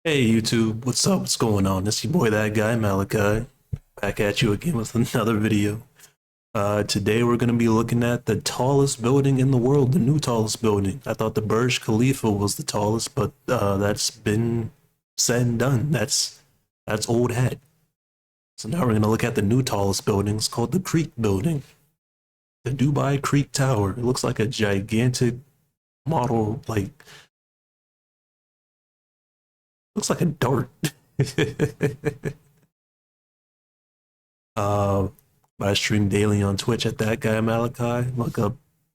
Hey YouTube, what's up? What's going on? It's your boy that guy Malachi, back at you again with another video. Today we're gonna be looking at the tallest building in the world, the new tallest building. I thought the Burj Khalifa was the tallest, but that's been said and done. That's old hat. So now we're gonna look at the new tallest building. It's called the Creek Building, the Dubai Creek Tower. It looks like a gigantic model, like looks like a dart. Uh, I stream daily on Twitch at that guy Malachi.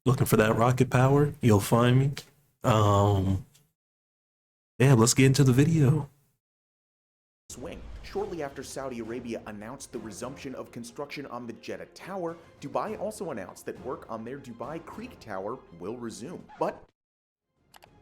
Looking for that rocket power. You'll find me. Um, yeah, let's get into the video. Swing. Shortly after Saudi Arabia announced the resumption of construction on the Jeddah Tower, Dubai also announced that work on their Dubai Creek Tower will resume. But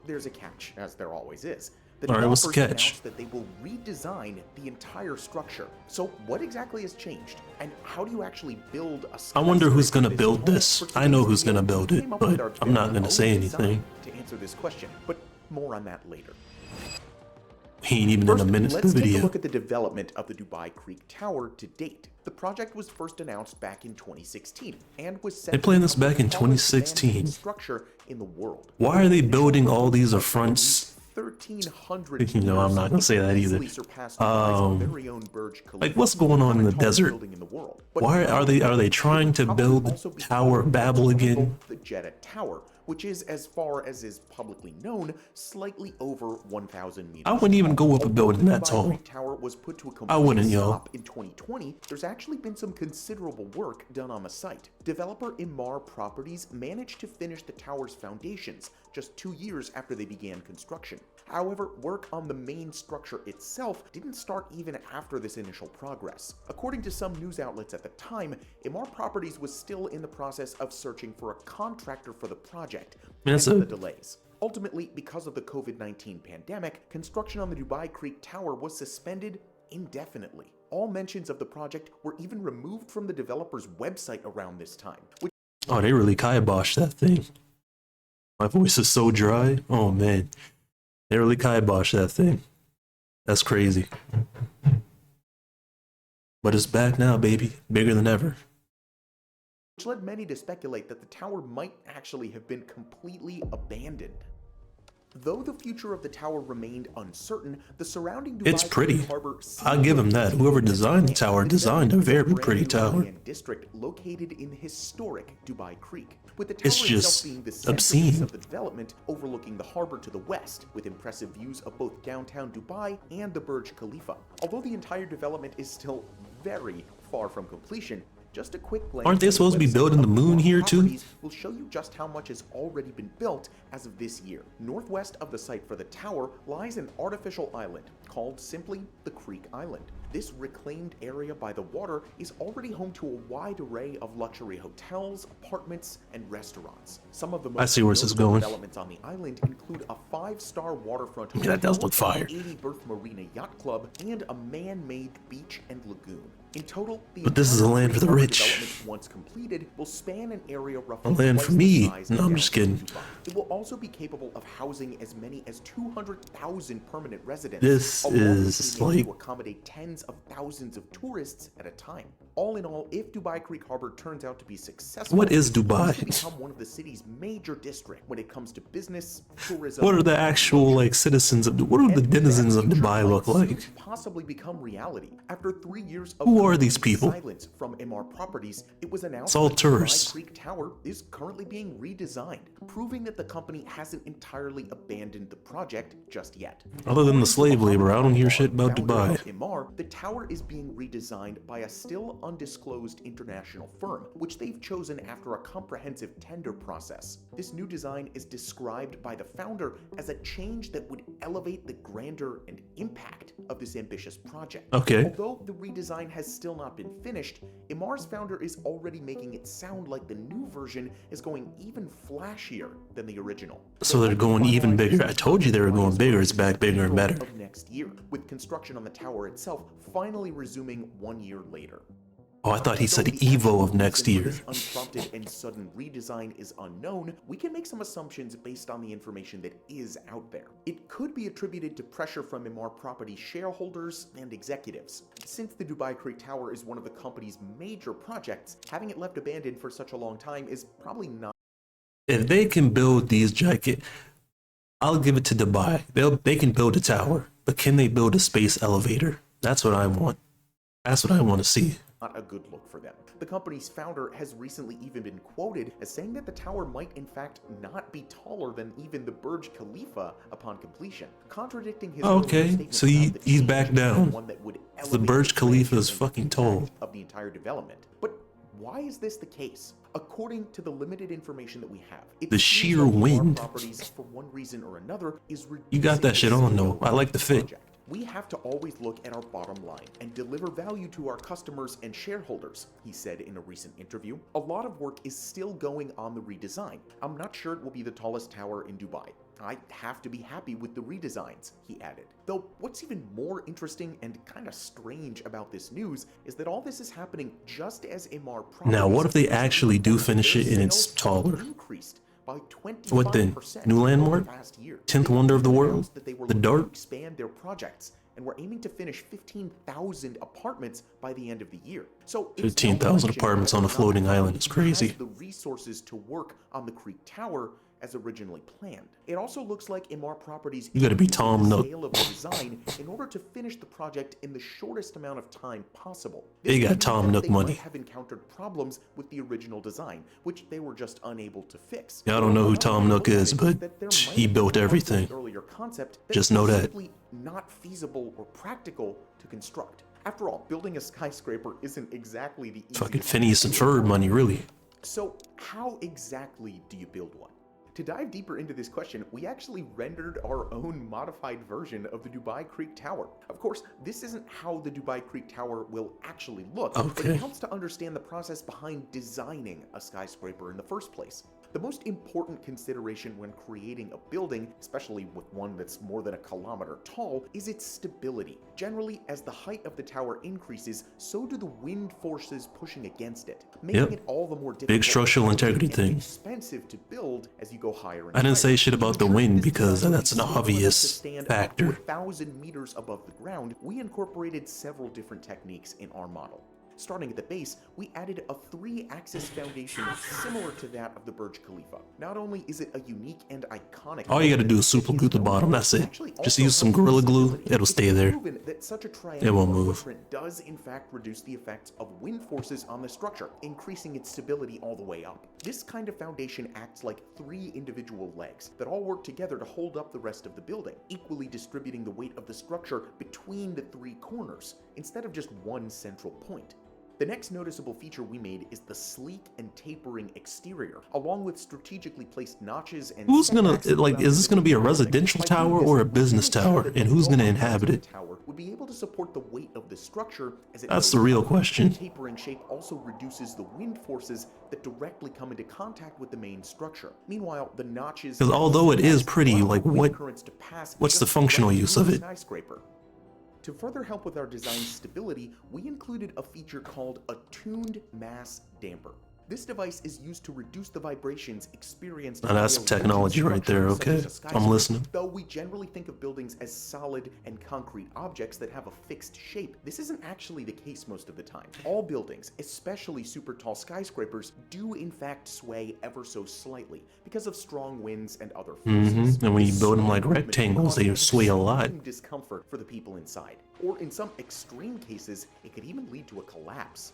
there's a catch, as there always is. The All right, what's the developers catch? announced that they will redesign the entire structure. So what exactly has changed? And how do you actually build a I wonder who's skyscraper gonna build tall? this. For I know today's who's gonna video, build we it, came up but with our I'm not very gonna say own anything. design to answer this question, but more on that later. He ain't even First, in a minute of let's the take a video. look at the development of the Dubai Creek Tower to date. The project was first announced back in 2016 and was set They planned this to become back in the tallest 2016. man-made structure in the world. Why are they Initial building all reports these of affronts? 1,300 You know, I'm not gonna say that either. easily surpassed Dubai's very own Burj Khalifa, Like, what's going on in the the tallest desert? building in the world. But Why are they trying to probably build also because Tower of Babel it's again? called the Jeddah Tower, which is, as far as is publicly known, slightly over 1,000 meters. I wouldn't even go up a Although building the that Dubai tall. Creek Tower was put to a I complete wouldn't, yo. stop in 2020. There's actually been some considerable work done on the site. Developer Emaar Properties managed to finish the tower's foundations just 2 years after they began construction. However, work on the main structure itself didn't start even after this initial progress. According to some news outlets at the time, Emaar Properties was still in the process of searching for a contractor for the project, That's hence a- the delays. Ultimately, because of the COVID-19 pandemic, construction on the Dubai Creek Tower was suspended indefinitely. All mentions of the project were even removed from the developer's website around this time, which Oh, they really kiboshed that thing. My voice is so dry. Oh man, they really kiboshed that thing. That's crazy. But it's back now, baby. Bigger than ever. led many to speculate that the tower might actually have been completely abandoned. Though the future of the tower remained uncertain, the surrounding Dubai It's pretty. Creek Harbor I'll give him that. Whoever designed the tower designed a very pretty tower. District located in historic Dubai Creek, with the tower It's itself just being the centerpiece obscene. of the development, overlooking the harbor to the west, with impressive views of both downtown Dubai and the Burj Khalifa. Although the entire development is still very far from completion, just a quick glance. Aren't they at the supposed to be website building the of moon Emaar here, too? Properties will show you just how much has already been built as of this year. Northwest of the site for the tower lies an artificial island called simply the Creek Island. This reclaimed area by the water is already home to a wide array of luxury hotels, apartments, and restaurants. Some of the most see where this is notable going. developments on the island include a 5-star waterfront Yeah, that does look fire. 80-berth marina yacht club, and a man-made beach and lagoon. In total, the But this is a entire land for the Creek Harbor rich. development, once completed, will span an area roughly A land twice for the me. size No, of I'm just downtown kidding. Dubai. It will also be capable of housing as many as 200,000 permanent residents. This along with is being able like- to accommodate tens of thousands of tourists at a time. All in all, if Dubai Creek Harbor turns out to be successful, What is it's poised Dubai? to become one of the city's major districts when it comes to business, tourism. What are the and actual luxury. like citizens of what do the And denizens that of future Dubai might look soon like? possibly become reality. After 3 years of Who are these complete people? silence from Emaar Properties, it was announced It's all that tourists. Dubai Creek Tower is currently being redesigned, proving that the company hasn't entirely abandoned the project just yet. Other than the According to slave labor, I don't hear shit about founder Dubai. of Emaar, the tower is being redesigned by a still undisclosed international firm, which they've chosen after a comprehensive tender process. This new design is described by the founder as a change that would elevate the grandeur and impact of this ambitious project. Okay. Although the redesign has still not been finished, Emaar's founder is already making it sound like the new version is going even flashier than the original. So they're going even bigger. I told you they were going bigger. It's back bigger and better. Of next year, with construction on the tower itself finally resuming 1 year later. Oh, I thought he said Though the Evo actual of next reason for year. this unprompted and sudden redesign is unknown, we can make some assumptions based on the information that is out there. It could be attributed to pressure from Emaar Property shareholders and executives. Since the Dubai Creek Tower is one of the company's major projects, having it left abandoned for such a long time is probably not. If they can build these giant, I'll give it to Dubai. They can build a tower, but can they build a space elevator? That's what I want. That's what I want to see. Not a good look for them. The company's founder has recently even been quoted as saying that the tower might in fact not be taller than even the Burj Khalifa upon completion, contradicting his earlier Okay, statement so about the he's change back being down. one that would The elevate Burj Khalifa grandeur is and fucking impact tall. of the entire development. But why is this the case? According to the limited information that we have, it The seems sheer like Emaar wind. Properties, for one reason or another, is You got that reducing shit on though. scale I like the of fit. project. We have to always look at our bottom line and deliver value to our customers and shareholders, he said in a recent interview. A lot of work is still going on the redesign. I'm not sure it will be the tallest tower in Dubai. I have to be happy with the redesigns, he added. Though what's even more interesting and kind of strange about this news is that all this is happening just as Emaar Properties. Now, what if they recently actually do reported finish their it and it's sales taller? increased by 25% What then? New over landmark? the past year. 10th They wonder of the even world? announced that they were The looking to Dart? expand their projects and were aiming to finish 15,000 apartments by the end of the year. So it's no 15,000 question apartments that on a not floating everyone island is has crazy. the resources to work on the Creek Tower as originally planned. It also looks like Emaar Properties You gotta be increased Tom the Nook. scale of the design in order to finish the project in the shortest amount of time possible. They This got could mean Tom that Nook they money. might have encountered problems with the original design, which they were just unable to fix. Yeah, I don't know who Another Tom way to Nook look at is, it but that there he might be built parts of the everything. earlier concept that Just are know that. simply not feasible or practical to construct. After all, building a skyscraper isn't exactly the easiest Fucking thing Phineas and in the world. Ferb money, really. So how exactly do you build one? To dive deeper into this question, we actually rendered our own modified version of the Dubai Creek Tower. Of course, this isn't how the Dubai Creek Tower will actually look, but Okay. it helps to understand the process behind designing a skyscraper in the first place. The most important consideration when creating a building, especially with one that's more than a kilometer tall, is its stability. Generally, as the height of the tower increases, so do the wind forces pushing against it, making Yep. it all the more difficult, Big structural integrity and thing. expensive to build as you go higher and I didn't say higher. shit To about the ensure wind this because design would that's be an stable enough obvious to stand factor. up to 1,000 meters above the ground, we incorporated several different techniques in our model. Starting at the base, we added a 3-axis foundation similar to that of the Burj Khalifa. Not only is it a unique and iconic, All you gotta do is super glue the bottom, that's it. Just use some Gorilla Glue, it'll stay there. That such a It triangular won't move. footprint does in fact reduce the effects of wind forces on the structure, increasing its stability all the way up. This kind of foundation acts like 3 individual legs that all work together to hold up the rest of the building, equally distributing the weight of the structure between the 3 corners, instead of just one central point. The next noticeable feature we made is the sleek and tapering exterior, along with strategically placed notches and Who's gonna, setbacks like, throughout is the this gonna be a building. residential By doing tower this, or a we business made sure tower? that And the who's gonna lower inhabit parts of it? the tower would be able to support the weight of the structure as it That's goes the real up. question. The tapering shape also reduces the wind forces that directly come into contact with the main structure. Meanwhile, the notches 'Cause and although it is setbacks pretty, allow like, wind what- currents to pass what's the just functional right use through of the it? skyscraper. To further help with our design stability, we included a feature called a tuned mass damper. This device is used to reduce the vibrations experienced Now that's by a technology rigid right there, structure such okay. as a I'm skyscraper. listening. Though we generally think of buildings as solid and concrete objects that have a fixed shape, this isn't actually the case most of the time. All buildings, especially super tall skyscrapers, do in fact sway ever so slightly because of strong winds and other forces. And when you This build them small like movement rectangles, they causes sway a lot. extreme discomfort for the people inside, or in some extreme cases, it could even lead to a collapse.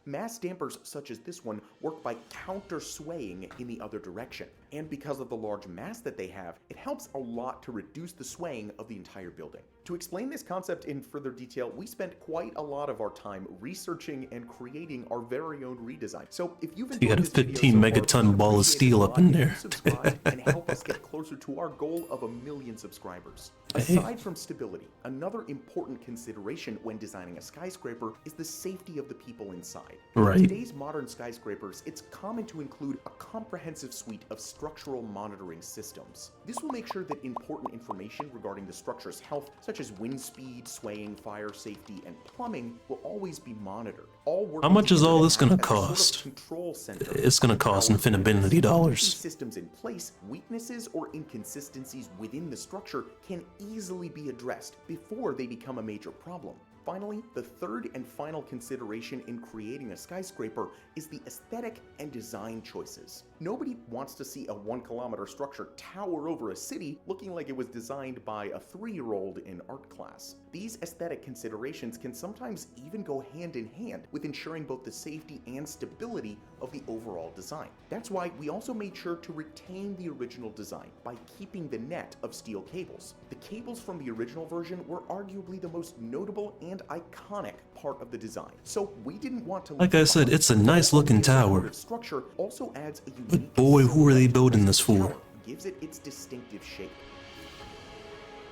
Mass dampers such as this one work by counter-swaying in the other direction, and because of the large mass that they have, it helps a lot to reduce the swaying of the entire building. To explain this concept in further detail, we spent quite a lot of our time researching and creating our very own redesign. So if you've enjoyed got a this video 15 so far, megaton we'd ball of appreciate it steel a up lot in if you there. subscribe and help us get closer to our goal of 1 million subscribers. Hey. Aside from stability, another important consideration when designing a skyscraper is the safety of the people inside. Right. In today's modern skyscrapers, it's common to include a comprehensive suite of structural monitoring systems. This will make sure that important information regarding the structure's health, such as as wind speed, swaying, fire safety, and plumbing will always be monitored. All working How much is together all to this gonna act as a sort of cost? control center It's gonna for the cost tower's infinity movements. With dollars. these systems in place, weaknesses or inconsistencies within the structure can easily be addressed before they become a major problem. Finally, the third and final consideration in creating a skyscraper is the aesthetic and design choices. Nobody wants to see a 1-kilometer structure tower over a city looking like it was designed by a 3-year-old in art class. These aesthetic considerations can sometimes even go hand in hand with ensuring both the safety and stability of the overall design. That's why we also made sure to retain the original design by keeping the net of steel cables. The cables from the original version were arguably the most notable and iconic part of the design, so we didn't want to Like leave I it said, behind. it's a nice looking The tower. supportive structure also adds a unique boy, who are they silhouette building to this the for? tower, gives it its distinctive shape.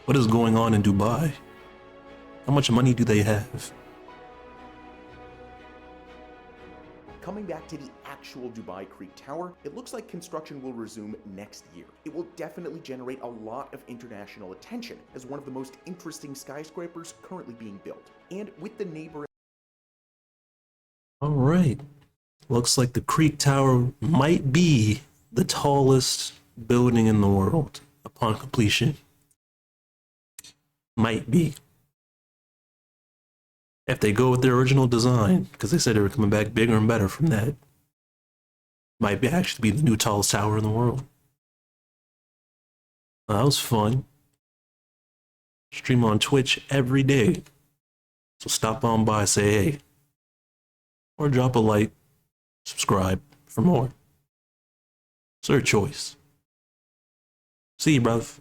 What is going on in Dubai? How much money do they have? Coming back to the actual Dubai Creek Tower, it looks like construction will resume next year. It will definitely generate a lot of international attention as one of the most interesting skyscrapers currently being built. And with the neighboring Alright. Looks like the Creek Tower might be the tallest building in the world upon completion. Might be. If they go with their original design, because they said they were coming back bigger and better from that, might be actually be the new tallest tower in the world. That was fun. Stream on Twitch every day. So stop on by, say hey. Or drop a like, subscribe for more. It's your choice. See you, bruv.